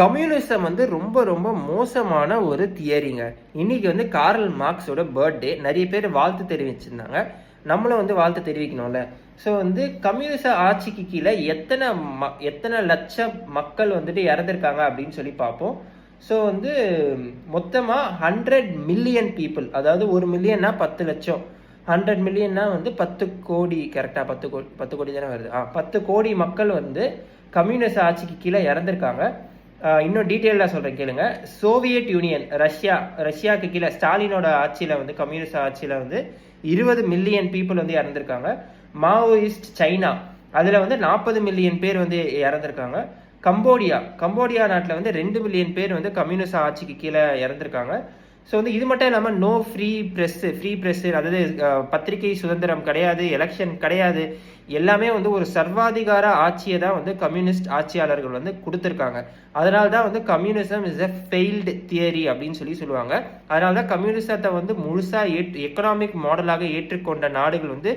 Communism வந்து ரொம்ப ரொம்ப மோசமான ஒரு தியரிங்க. இன்னைக்கு வந்து கார்ல் மார்க்ஸோட பர்த்டே. நிறைய பேர் வாழ்த்து தெரிவிச்சிருந்தாங்க. நம்மளும் வந்து வாழ்த்து தெரிவிக்கணும்ல. ஸோ வந்து கம்யூனிச ஆட்சிக்கு கீழே எத்தனை லட்சம் மக்கள் வந்துட்டு இறந்துருக்காங்க அப்படின்னு சொல்லி பார்ப்போம். ஸோ வந்து மொத்தமாக 100 மில்லியன் பீப்புள், அதாவது 1 மில்லியன்னா 10 லட்சம், 100 மில்லியன்னா வந்து 10 கோடி. கரெக்டாக 10 கோடி தானே வருது. 10 கோடி மக்கள் வந்து கம்யூனிச ஆட்சிக்கு கீழே இறந்துருக்காங்க. இன்னும் டீட்டெயிலாக சொல்கிறேன் கேளுங்க. சோவியட் யூனியன், ரஷ்யாவுக்கு கீழே ஸ்டாலினோட ஆட்சியில் வந்து கம்யூனிஸ்ட் ஆட்சியில் வந்து 20 மில்லியன் பீப்புள் வந்து இறந்துருக்காங்க. மாவோயிஸ்ட் சைனா, அதில் வந்து 40 மில்லியன் பேர் வந்து இறந்துருக்காங்க. கம்போடியா நாட்டில் வந்து 2 மில்லியன் பேர் வந்து கம்யூனிஸ்ட் ஆட்சிக்கு கீழே இறந்துருக்காங்க. ஸோ வந்து இது மட்டும் இல்லாமல் நோ ஃப்ரீ ப்ரெஸ்ஸு, அதாவது பத்திரிகை சுதந்திரம் கிடையாது, எலெக்ஷன் கிடையாது, எல்லாமே வந்து ஒரு சர்வாதிகார ஆட்சியை தான் வந்து கம்யூனிஸ்ட் ஆட்சியாளர்கள் வந்து கொடுத்துருக்காங்க. அதனால தான் வந்து communism is a failed theory அப்படின்னு சொல்லுவாங்க. அதனால தான் கம்யூனிசத்தை வந்து முழுசாக எக்கனாமிக் மாடலாக ஏற்றுக்கொண்ட நாடுகள் வந்து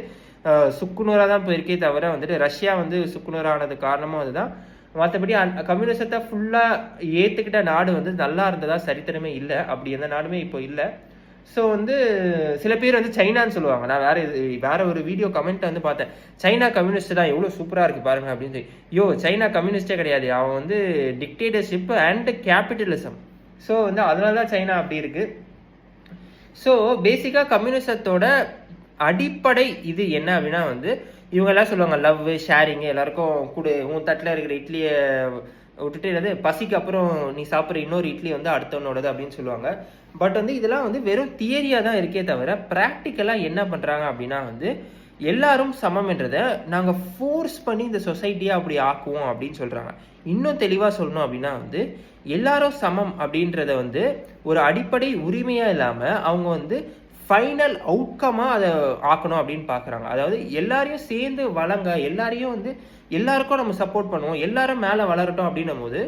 சுக்குநூறாக தான் போயிருக்கே தவிர வந்துட்டு ரஷ்யா வந்து சுக்குநூறானது காரணமும் அதுதான். மற்றபடி கம்யூனிசத்தை ஃபுல்லாக ஏற்றுக்கிட்ட நாடு வந்து நல்லா இருந்ததா சரித்திரமே இல்லை. அப்படி எந்த நாடுமே இப்போ இல்லை. ஸோ வந்து சில பேர் வந்து சைனான்னு சொல்லுவாங்க. நான் வேற ஒரு வீடியோ கமெண்ட்டை வந்து பார்த்தேன். சைனா கம்யூனிஸ்ட் தான், எவ்வளோ சூப்பராக இருக்குது பாருங்க அப்படின்னு சொல்லி. சைனா கம்யூனிஸ்டே கிடையாது, அவன் வந்து டிக்டேட்டர்ஷிப் அண்ட் கேபிட்டலிசம். ஸோ வந்து அதனால தான் சைனா அப்படி இருக்குது. ஸோ பேசிக்காக கம்யூனிசத்தோட அடிப்படை இது என்ன அப்படின்னா வந்து இவங்க எல்லாம் சொல்லுவாங்க லவ், ஷேரிங்கு, எல்லாருக்கும் கொடு, உன் தட்டில் இருக்கிற இட்லியை விட்டுட்டு என்னது பசிக்கு அப்புறம் நீ சாப்பிட்ற இன்னொரு இட்லி வந்து அடுத்தவனோடது அப்படின்னு சொல்லுவாங்க. பட் வந்து இதெல்லாம் வந்து வெறும் தியரியாக தான் இருக்கே தவிர ப்ராக்டிக்கலாக என்ன பண்ணுறாங்க அப்படின்னா வந்து எல்லாரும் சமம் என்றதை நாங்கள் ஃபோர்ஸ் பண்ணி இந்த சொசைட்டியை அப்படி ஆக்குவோம் அப்படின்னு சொல்கிறாங்க. இன்னும் தெளிவாக சொல்லணும் அப்படின்னா வந்து எல்லாரும் சமம் அப்படின்றத வந்து ஒரு அடிப்படை உரிமையாக இல்லாமல் அவங்க வந்து ஃபைனல் அவுட்கமாக அதை ஆக்கணும் அப்படின்னு பார்க்குறாங்க. அதாவது எல்லாரையும் சேர்ந்து வளங்க, எல்லாருக்கும் நம்ம சப்போர்ட் பண்ணுவோம், எல்லாரும் மேலே வளரட்டும் அப்படின்னும் போது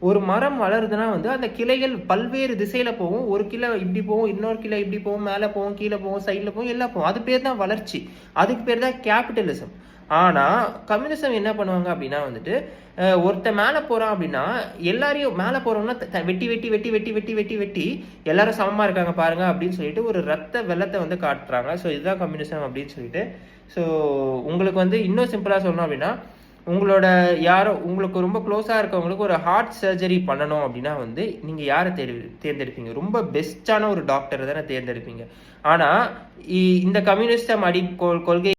ஒரு மரம் வளருதுன்னா வந்து அந்த கிளைகள் பல்வேறு திசையில் போகும். ஒரு கிளை இப்படி போகும், இன்னொரு கிளை இப்படி போகும், மேலே போகும், கீழே போகும், சைடில் போகும், எல்லாம் போகும். அது பேர் தான் வளர்ச்சி, அதுக்கு பேர் தான் கேபிட்டலிசம். ஆனால் கம்யூனிசம் என்ன பண்ணுவாங்க அப்படின்னா வந்துட்டு ஒருத்தன் மேலே போகிறான் அப்படின்னா எல்லாரையும் மேலே போகிறோம்னா வெட்டி வெட்டி வெட்டி வெட்டி வெட்டி வெட்டி வெட்டி எல்லாரும் சமமாக இருக்காங்க பாருங்க அப்படின்னு சொல்லிட்டு ஒரு ரத்த வெள்ளத்தை வந்து காட்டுறாங்க. ஸோ இதுதான் கம்யூனிசம் அப்படின்னு சொல்லிட்டு. ஸோ உங்களுக்கு வந்து இன்னும் சிம்பிளாக சொல்லணும் அப்படின்னா உங்களுக்கு ரொம்ப க்ளோஸாக இருக்கவங்களுக்கு ஒரு ஹார்ட் சர்ஜரி பண்ணணும் அப்படின்னா வந்து நீங்கள் யாரை தேர்ந்தெடுப்பீங்க? ரொம்ப பெஸ்ட்டான ஒரு டாக்டரை தானே தேர்ந்தெடுப்பீங்க. ஆனால் இந்த கம்யூனிஸ்டம் கொள்கை